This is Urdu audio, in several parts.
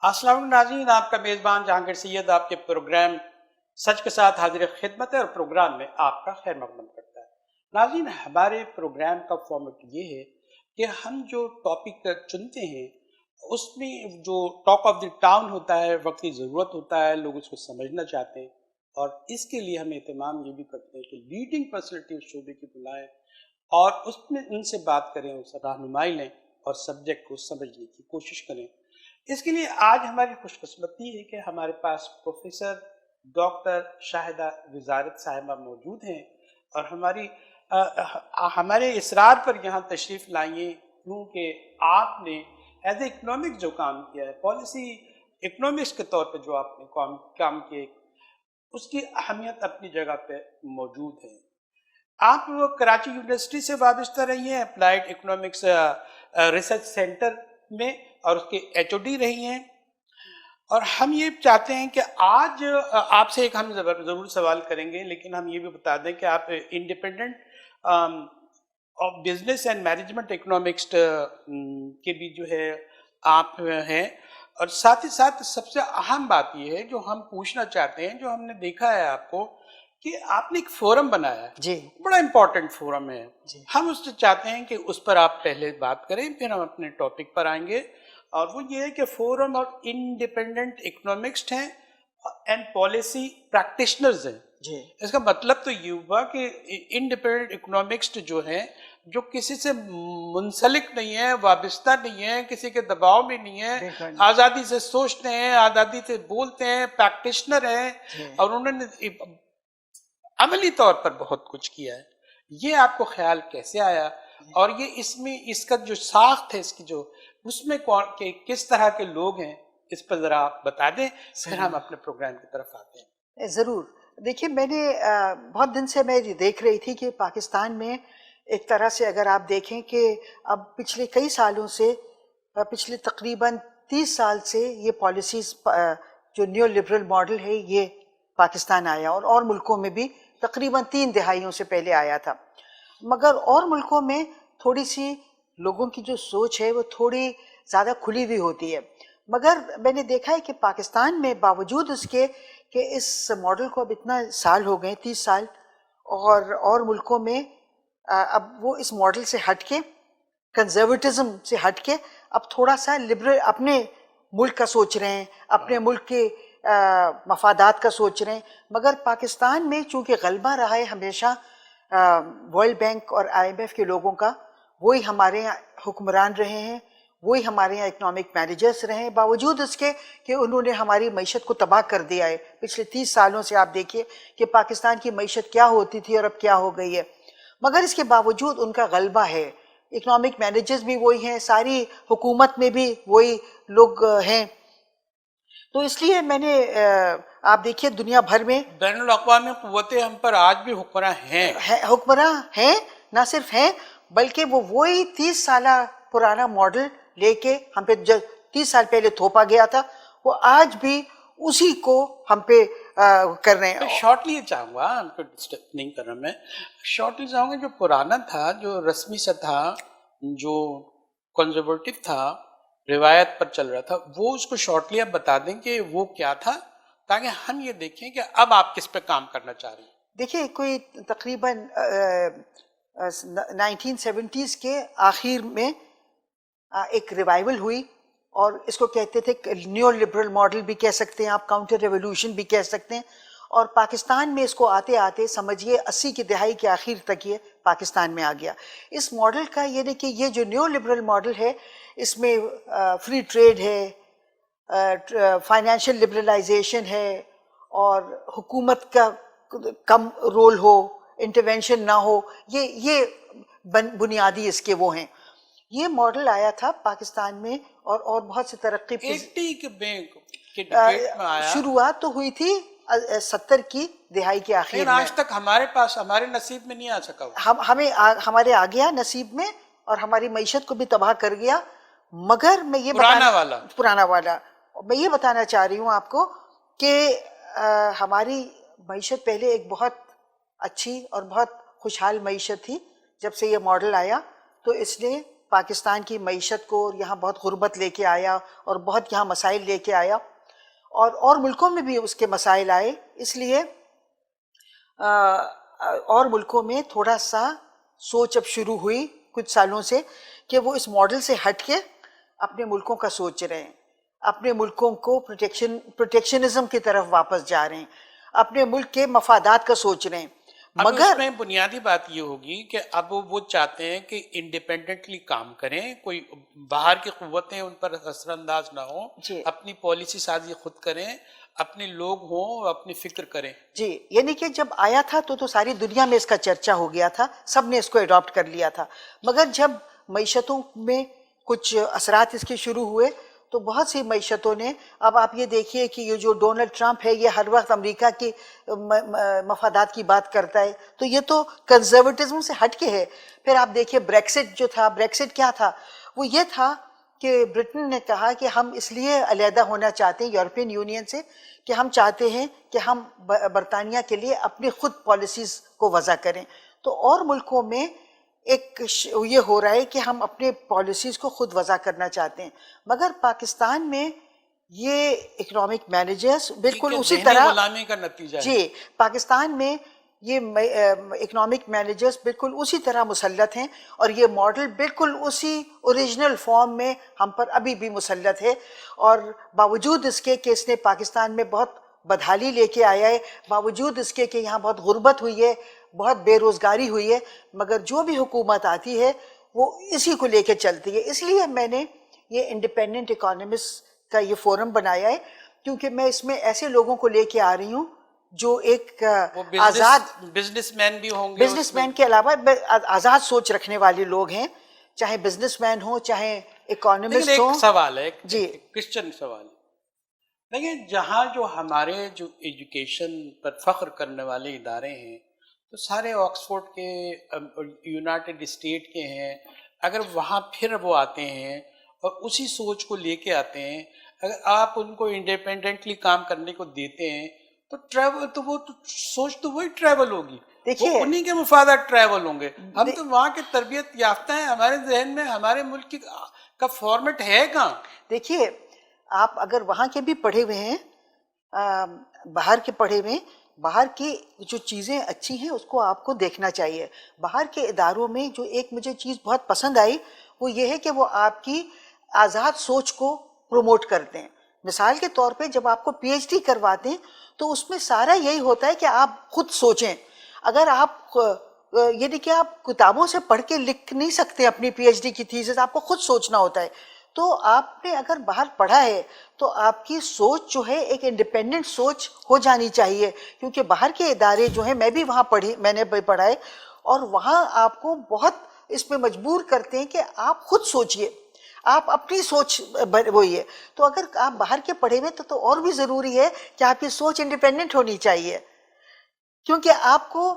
السلام علیکم ناظرین، آپ کا میزبان جہانگیر سید آپ کے پروگرام سچ کے ساتھ حاضر خدمت ہے اور پروگرام میں آپ کا خیر مقدم کرتا ہے۔ ناظرین، ہمارے پروگرام کا فارمیٹ یہ ہے کہ ہم جو ٹاپک چنتے ہیں اس میں جو ٹاک آف دی ٹاؤن ہوتا ہے، وقت کی ضرورت ہوتا ہے، لوگ اس کو سمجھنا چاہتے ہیں، اور اس کے لیے ہم اہتمام یہ بھی کرتے ہیں کہ لیڈنگ پرسنالٹی اس شعبے کی بلائیں اور اس میں ان سے بات کریں، اس سے رہنمائی لیں اور سبجیکٹ کو سمجھنے کی کوشش کریں۔ اس کے لیے آج ہماری خوش قسمتی ہے کہ ہمارے پاس پروفیسر ڈاکٹر شاہدہ وزارت صاحبہ موجود ہیں اور ہمارے اصرار پر یہاں تشریف لائیے، کیونکہ آپ نے ایز اے اکنامک جو کام کیا ہے، پالیسی اکنامکس کے طور پہ جو آپ نے کام کیا، اس کی اہمیت اپنی جگہ پہ موجود ہے۔ آپ کراچی یونیورسٹی سے وابستہ رہی ہیں، اپلائیڈ اکنامکس ریسرچ سینٹر میں، اور اس کے ایچ او ڈی رہی ہیں، اور ہم یہ چاہتے ہیں کہ آج آپ سے ایک ہم ضرور سوال کریں گے، لیکن ہم یہ بھی بتا دیں کہ آپ independent of business and management economics کے بھی جو ہے آپ ہیں، اور ساتھ ہی ساتھ سب سے اہم بات یہ ہے جو ہم پوچھنا چاہتے ہیں، جو ہم نے دیکھا ہے آپ کو کہ آپ نے ایک فورم بنایا ہے، جی بڑا امپورٹنٹ فورم ہے، جی ہم اس سے چاہتے ہیں کہ اس پر آپ پہلے بات کریں، پھر ہم اپنے ٹاپک پر آئیں گے، اور وہ یہ ہے کہ فورم اور انڈیپینڈنٹ اکنامکسٹ ہیں اینڈ پالیسی پریکٹیشنرز ہیں۔ جی اس کا مطلب تو یہ ہوا کہ انڈیپینڈنٹ اکنامکسٹ جو ہیں، جو کسی سے منسلک نہیں ہے، وابستہ نہیں ہے، کسی کے دباؤ میں نہیں ہے، بالکل آزادی سے سوچتے ہیں، آزادی سے بولتے ہیں، پریکٹیشنر ہیں، جی اور انہوں نے عملی طور پر بہت کچھ کیا ہے۔ یہ آپ کو خیال کیسے آیا، اور یہ اس میں اس کا جو ساخت ہے، اس کی جو اس میں کس طرح کے لوگ ہیں، اس پر ذرا آپ بتا دیں، پھر ہم اپنے پروگرام کی طرف آتے ہیں۔ ضرور۔ دیکھیے، میں نے بہت دن سے میں دیکھ رہی تھی کہ پاکستان میں ایک طرح سے اگر آپ دیکھیں کہ اب پچھلے کئی سالوں سے، پچھلے تقریباً 30 سال سے یہ پالیسیز جو نیو لبرل ماڈل ہے یہ پاکستان آیا، اور ملکوں میں بھی تقریباً 3 دہائیوں سے پہلے آیا تھا، مگر اور ملکوں میں تھوڑی سی لوگوں کی جو سوچ ہے وہ تھوڑی زیادہ کھلی ہوئی ہوتی ہے، مگر میں نے دیکھا ہے کہ پاکستان میں باوجود اس کے کہ اس ماڈل کو اب اتنا سال ہو گئے، 30 سال، اور ملکوں میں اب وہ اس ماڈل سے ہٹ کے، کنزرویٹزم سے ہٹ کے اب تھوڑا سا لبرل اپنے ملک کا سوچ رہے ہیں، اپنے ملک کے مفادات کا سوچ رہے ہیں، مگر پاکستان میں چونکہ غلبہ رہا ہے ہمیشہ ورلڈ بینک اور آئی ایم ایف کے لوگوں کا، وہی ہمارے یہاں حکمران رہے ہیں، وہی ہمارے یہاں اکنامک مینیجرز رہے ہیں، باوجود اس کے کہ انہوں نے ہماری معیشت کو تباہ کر دیا ہے۔ پچھلے 30 سالوں سے آپ دیکھیے کہ پاکستان کی معیشت کیا ہوتی تھی اور اب کیا ہو گئی ہے، مگر اس کے باوجود ان کا غلبہ ہے، اکنامک مینیجرز بھی وہی ہیں، ساری حکومت میں بھی وہی لوگ ہیں۔ تو اس لیے میں نے آپ دیکھیے دنیا بھر میں بین الاقوامی قوتیں ہم پر آج بھی حکمراں ہیں، حکمراں ہیں، نہ صرف ہیں بلکہ وہ وہی 30 سالہ پرانا ماڈل لے کے ہم پہ 30 سال پہلے تھوپا گیا تھا، وہ آج بھی اسی کو ہم پہ کر رہے ہیں۔ شارٹلی یہ چاہوں گا، ہم کو ڈسٹرب نہیں کر رہا، میں شارٹلی چاہوں گا جو پرانا تھا، جو رسمی سے تھا، جو کنزرویٹو تھا، روایت پر چل رہا تھا، وہ اس کو شارٹلی آپ بتا دیں کہ وہ کیا تھا، تاکہ ہم یہ دیکھیں کہ اب آپ کس پہ کام کرنا چاہ رہے ہیں۔ دیکھیے، کوئی تقریباً 1970s کے آخر میں ایک ریوائول ہوئی، اور اس کو کہتے تھے نیو لبرل ماڈل بھی کہہ سکتے ہیں آپ، کاؤنٹر ریولوشن بھی کہہ سکتے ہیں، اور پاکستان میں اس کو آتے آتے سمجھیے 80 کی دہائی کے آخر تک یہ پاکستان میں آ گیا۔ اس ماڈل کا یہ کہ یہ جو نیو لبرل ماڈل ہے، اس میں فری ٹریڈ ہے، فائنینشیل لبرلائزیشن ہے، اور حکومت کا کم رول ہو، انٹرونشن نہ ہو، یہ بنیادی اس کے وہ ہیں۔ یہ ماڈل آیا تھا پاکستان میں، اور بہت سے ترقی شروعات تو ہوئی تھی 70 کی دہائی کے آخر میں، آج تک ہمارے پاس ہمارے نصیب میں نہیں آ سکا، ہمارے آ گیا نصیب میں، اور ہماری معیشت کو بھی تباہ کر گیا، مگر میں یہ پرانا والا میں یہ بتانا چاہ رہی ہوں آپ کو کہ ہماری معیشت پہلے ایک بہت اچھی اور بہت خوشحال معیشت تھی، جب سے یہ ماڈل آیا تو اس نے پاکستان کی معیشت کو یہاں بہت غربت لے کے آیا اور بہت یہاں مسائل لے کے آیا، اور ملکوں میں بھی اس کے مسائل آئے، اس لیے اور ملکوں میں تھوڑا سا سوچ اب شروع ہوئی کچھ سالوں سے کہ وہ اس ماڈل سے ہٹ کے اپنے ملکوں کا سوچ رہے ہیں، اپنے ملکوں کو پروٹیکشنزم کی طرف واپس جا رہے ہیں، اپنے ملک کے مفادات کا سوچ رہے ہیں. اب اس مگر میں بنیادی بات یہ ہوگی کہ اب وہ چاہتے ہیں کہ انڈیپینڈنٹلی کام کریں، کوئی باہر کی قوتیں ان پر اثر انداز نہ ہوں، جی اپنی پالیسی سازی خود کریں، اپنے لوگ ہوں، اپنی فکر کریں. جی، یعنی کہ جب آیا تھا تو ساری دنیا میں اس کا چرچا ہو گیا تھا، سب نے اس کو اڈاپٹ کر لیا تھا. مگر جب معیشتوں میں کچھ اثرات اس کے شروع ہوئے تو بہت سی معیشتوں نے، اب آپ یہ دیکھیے کہ یہ جو ڈونلڈ ٹرمپ ہے یہ ہر وقت امریکہ کی مفادات کی بات کرتا ہے، تو یہ تو کنزرویٹزم سے ہٹ کے ہے. پھر آپ دیکھیے بریکسٹ جو تھا، بریکسٹ کیا تھا؟ وہ یہ تھا کہ برٹن نے کہا کہ ہم اس لیے علیحدہ ہونا چاہتے ہیں یورپین یونین سے کہ ہم چاہتے ہیں کہ ہم برطانیہ کے لیے اپنی خود پالیسیز کو وضع کریں. تو اور ملکوں میں ایک یہ ہو رہا ہے کہ ہم اپنے پالیسیز کو خود وضع کرنا چاہتے ہیں. مگر پاکستان میں یہ اکنامک مینیجرز بالکل اسی ذہنی طرح، غلامی کا نتیجہ ہے. جی، پاکستان میں یہ اکنامک مینیجرز بالکل اسی طرح مسلط ہیں، اور یہ ماڈل بالکل اسی اوریجنل فارم میں ہم پر ابھی بھی مسلط ہے. اور باوجود اس کے کہ اس نے پاکستان میں بہت بدحالی لے کے آیا ہے، باوجود اس کے کہ یہاں بہت غربت ہوئی ہے، بہت بے روزگاری ہوئی ہے، مگر جو بھی حکومت آتی ہے وہ اسی کو لے کے چلتی ہے. اس لیے میں نے یہ انڈیپینڈنٹ اکانومسٹ کا یہ فورم بنایا ہے، کیونکہ میں اس میں ایسے لوگوں کو لے کے آ رہی ہوں جو ایک آزاد بزنس مین بھی ہوں گے، بزنس مین کے علاوہ آزاد سوچ رکھنے والے لوگ ہیں، چاہے بزنس مین ہوں چاہے اکانومسٹ لیکن ہوں. ایک سوال ہے، جی. ایک کرسچن سوال ہے. دیکھیں، جہاں جو ہمارے جو ایجوکیشن پر فخر کرنے والے ادارے ہیں تو سارے آکسفورڈ کے، یونائٹڈ اسٹیٹ کے ہیں. اگر وہاں پھر وہ آتے ہیں اور اسی سوچ کو لے کے آتے ہیں، اگر آپ ان کو انڈیپینڈنٹلی کام کرنے کو دیتے ہیں تو ٹریول تو وہ سوچ تو وہی ٹریول ہوگی، وہ انہی کے مفادات ٹریول ہوں گے. ہم تو وہاں کے تربیت یافتہ ہیں، ہمارے ذہن میں ہمارے ملک کا فارمیٹ ہے کہاں؟ دیکھیے، آپ اگر وہاں کے بھی پڑھے ہوئے ہیں، باہر کے پڑھے ہوئے ہیں، باہر کی جو چیزیں اچھی ہیں اس کو آپ کو دیکھنا چاہیے. باہر کے اداروں میں جو ایک مجھے چیز بہت پسند آئی وہ یہ ہے کہ وہ آپ کی آزاد سوچ کو پروموٹ کرتے ہیں. مثال کے طور پہ جب آپ کو پی ایچ ڈی کرواتے ہیں تو اس میں سارا یہی ہوتا ہے کہ آپ خود سوچیں. اگر آپ یعنی کہ آپ کتابوں سے پڑھ کے لکھ نہیں سکتے اپنی پی ایچ ڈی کی تھیسس، آپ کو خود سوچنا ہوتا ہے. تو آپ نے اگر باہر پڑھا ہے تو آپ کی سوچ جو ہے ایک انڈیپینڈنٹ سوچ ہو جانی چاہیے، کیونکہ باہر کے ادارے جو ہیں، میں بھی وہاں میں نے پڑھا ہے، اور وہاں آپ کو بہت اس میں مجبور کرتے ہیں کہ آپ خود سوچئے، آپ اپنی سوچ وہی ہے. تو اگر آپ باہر کے پڑھے ہوئے تو اور بھی ضروری ہے کہ آپ کی سوچ انڈیپینڈنٹ ہونی چاہیے. کیونکہ آپ کو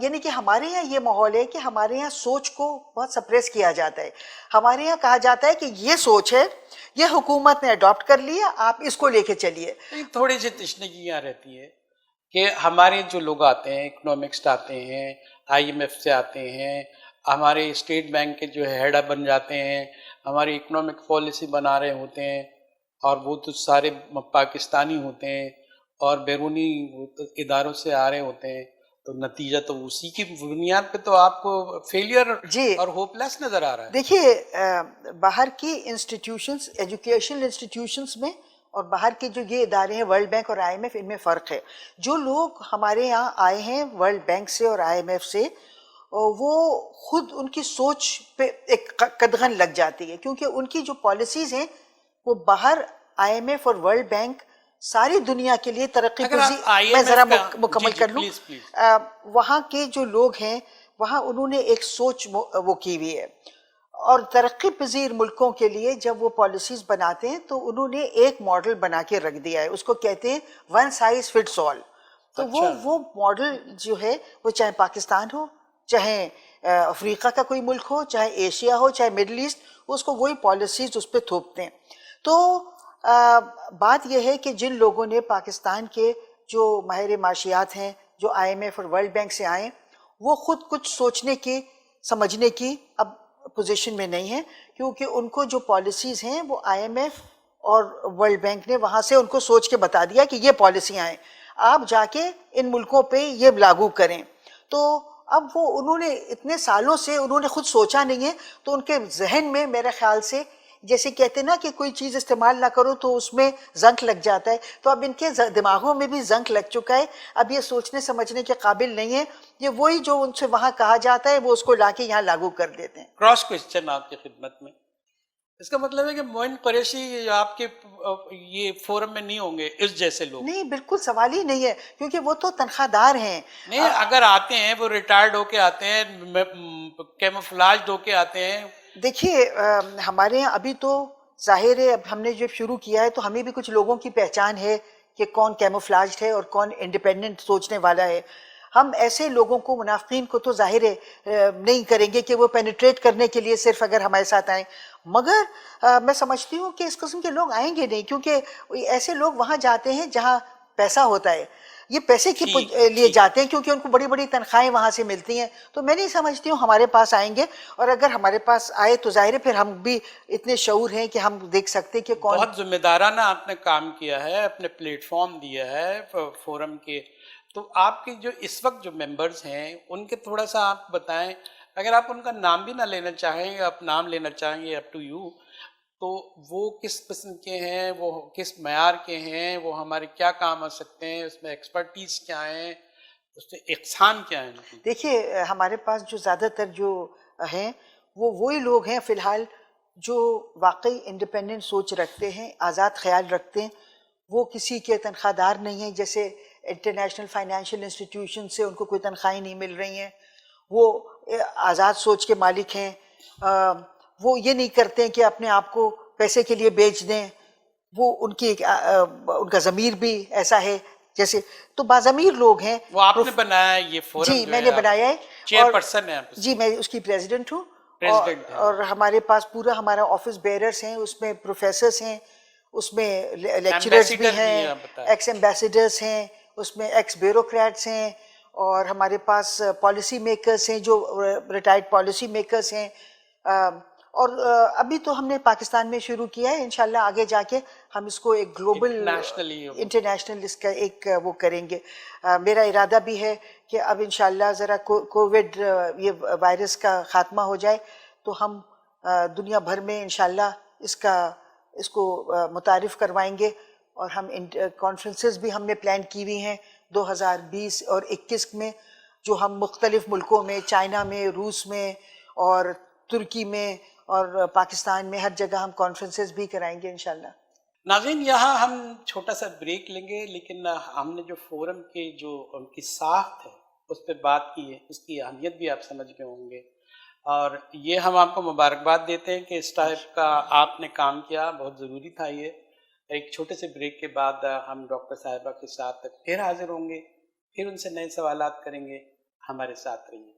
یعنی کہ ہمارے یہاں یہ ماحول ہے کہ ہمارے یہاں سوچ کو بہت سپریس کیا جاتا ہے. ہمارے یہاں کہا جاتا ہے کہ یہ سوچ ہے، یہ حکومت نے اڈاپٹ کر لی ہے، آپ اس کو لے کے چلیے. تھوڑی سی تشنگیاں رہتی ہے کہ ہمارے جو لوگ آتے ہیں، اکنامکسٹ آتے ہیں، آئی ایم ایف سے آتے ہیں، ہمارے اسٹیٹ بینک کے جو ہیڈ بن جاتے ہیں، ہماری اکنامک پالیسی بنا رہے ہوتے ہیں، اور وہ تو سارے پاکستانی ہوتے ہیں اور بیرونی اداروں سے آ رہے ہوتے ہیں، تو نتیجہ تو اسی کی بنیاد پہ تو آپ کو فیلئر اور ہوپ لیس نظر آ رہا ہے. دیکھیے، باہر کی انسٹیٹیوشنز، ایجوکیشنل انسٹیٹیوشنز میں اور باہر کے جو یہ ادارے ہیں ورلڈ بینک اور آئی ایم ایف، ان میں فرق ہے. جو لوگ ہمارے یہاں آئے ہیں ورلڈ بینک سے اور آئی ایم ایف سے، وہ خود ان کی سوچ پہ ایک قدغن لگ جاتی ہے، کیونکہ ان کی جو پالیسیز ہیں وہ باہر آئی ایم ایف اور ورلڈ بینک ساری دنیا کے لیے ترقی پذیر، میں ذرا مکمل کر لوں، وہاں کے جو لوگ ہیں وہاں انہوں نے ایک سوچ وہ کی ہوئی ہے، اور ترقی پذیر ملکوں کے لیے جب وہ پالیسیز بناتے ہیں تو انہوں نے ایک ماڈل بنا کے رکھ دیا ہے، اس کو کہتے ہیں ون سائز فٹس آل. تو وہ ماڈل جو ہے وہ چاہے پاکستان ہو، چاہے افریقہ کا کوئی ملک ہو، چاہے ایشیا ہو، چاہے مڈل ایسٹ، اس کو وہی پالیسیز اس پہ تھوپتے ہیں. تو بات یہ ہے کہ جن لوگوں نے پاکستان کے جو ماہر معاشیات ہیں، جو آئی ایم ایف اور ورلڈ بینک سے آئے، وہ خود کچھ سوچنے کی، سمجھنے کی اب پوزیشن میں نہیں ہیں، کیونکہ ان کو جو پالیسیز ہیں وہ آئی ایم ایف اور ورلڈ بینک نے وہاں سے ان کو سوچ کے بتا دیا کہ یہ پالیسیاں ہیں، آپ جا کے ان ملکوں پہ یہ لاگو کریں. تو اب وہ انہوں نے اتنے سالوں سے انہوں نے خود سوچا نہیں ہے، تو ان کے ذہن میں میرے خیال سے جیسے کہتے ہیں نا کہ کوئی چیز استعمال نہ کرو تو اس میں زنک لگ جاتا ہے، تو اب ان کے دماغوں میں بھی زنک لگ چکا ہے، اب یہ سوچنے سمجھنے کے قابل نہیں ہے، یہ وہی جو ان سے وہاں کہا جاتا ہے وہ اس کو لا کے یہاں لاگو کر دیتے ہیں. کراس کوشچن آپ کی خدمت میں، اس کا مطلب ہے کہ معین قریشی آپ کے یہ فورم میں نہیں ہوں گے اس جیسے لوگ؟ نہیں، بالکل سوال ہی نہیں ہے، کیونکہ وہ تو تنخواہ دار ہیں. نہیں، اگر آتے ہیں وہ ریٹائرڈ ہو کے آتے ہیں، کیموفلاج ہو کے آتے ہیں. دیکھیے ہمارے یہاں ابھی تو ظاہر ہے، اب ہم نے جب شروع کیا ہے تو ہمیں بھی کچھ لوگوں کی پہچان ہے کہ کون کیموفلاجڈ ہے اور کون انڈیپینڈنٹ سوچنے والا ہے. ہم ایسے لوگوں کو، منافقین کو تو ظاہر ہے نہیں کریں گے کہ وہ پینیٹریٹ کرنے کے لیے صرف اگر ہمارے ساتھ آئیں، مگر میں سمجھتی ہوں کہ اس قسم کے لوگ آئیں گے نہیں، کیونکہ ایسے لوگ وہاں جاتے ہیں جہاں پیسہ ہوتا ہے، یہ پیسے کے لیے جاتے ہیں کیونکہ ان کو بڑی بڑی تنخواہیں وہاں سے ملتی ہیں. تو میں نہیں سمجھتی ہوں ہمارے پاس آئیں گے، اور اگر ہمارے پاس آئے تو ظاہر ہے پھر ہم بھی اتنے شعور ہیں کہ ہم دیکھ سکتے کہ کون. بہت ذمہ دارانہ آپ نے کام کیا ہے، اپنے پلیٹ فارم دیا ہے فورم کے. تو آپ کے جو اس وقت جو ممبرز ہیں ان کے تھوڑا سا آپ بتائیں، اگر آپ ان کا نام بھی نہ لینا چاہیں، آپ نام لینا چاہیں گے اپ ٹو یو، تو وہ کس قسم کے ہیں، وہ کس معیار کے ہیں، وہ ہمارے کیا کام آ سکتے ہیں، اس میں ایکسپرٹیز کیا ہیں، اس میں اقسام کیا ہیں ان کی؟ دیکھیے ہمارے پاس جو زیادہ تر جو ہیں وہ وہی لوگ ہیں فی الحال جو واقعی انڈیپینڈنٹ سوچ رکھتے ہیں، آزاد خیال رکھتے ہیں. وہ کسی کے تنخواہ دار نہیں ہیں، جیسے انٹرنیشنل فائنینشیل انسٹیٹیوشن سے ان کو کوئی تنخواہیں نہیں مل رہی ہیں. وہ آزاد سوچ کے مالک ہیں. وہ یہ نہیں کرتے ہیں کہ اپنے آپ کو پیسے کے لیے بیچ دیں. وہ ان کا ضمیر بھی ایسا ہے جیسے، تو باضمیر لوگ ہیں. وہ آپ نے بنایا ہے یہ فورم؟ جی میں نے بنایا ہے، چیئر پرسن ہیں آپ؟ جی میں اس کی پریزیڈنٹ ہوں. پریزیڈنٹ ہیں. اور ہمارے پاس پورا ہمارا آفس بیئررس ہیں، اس میں پروفیسرس ہیں، اس میں لیکچررز بھی ہیں، ایکس ایمبیسیڈرز ہیں، اس میں ایکس بیوروکریٹس ہیں، اور ہمارے پاس پالیسی میکرز ہیں جو ریٹائرڈ پالیسی میکرز ہیں. اور ابھی تو ہم نے پاکستان میں شروع کیا ہے، انشاءاللہ آگے جا کے ہم اس کو ایک گلوبل انٹرنیشنل اس کا ایک وہ کریں گے. میرا ارادہ بھی ہے کہ اب انشاءاللہ ذرا کووڈ یہ وائرس کا خاتمہ ہو جائے تو ہم دنیا بھر میں انشاءاللہ اس کو متعارف کروائیں گے. اور ہم کانفرنسز بھی ہم نے پلان کی ہوئی ہیں 2020 اور 21 میں، جو ہم مختلف ملکوں میں، چائنا میں، روس میں اور ترکی میں اور پاکستان میں، ہر جگہ ہم کانفرنسز بھی کرائیں گے انشاءاللہ. ناظرین یہاں ہم چھوٹا سا بریک لیں گے، لیکن ہم نے جو فورم کے جو ان کی ساخت ہے اس پہ بات کی ہے، اس کی اہمیت بھی آپ سمجھ گئے ہوں گے، اور یہ ہم آپ کو مبارکباد دیتے ہیں کہ اس ٹائپ کا آپ نے کام کیا، بہت ضروری تھا یہ. ایک چھوٹے سے بریک کے بعد ہم ڈاکٹر صاحبہ کے ساتھ پھر حاضر ہوں گے، پھر ان سے نئے سوالات کریں گے. ہمارے ساتھ رہیے.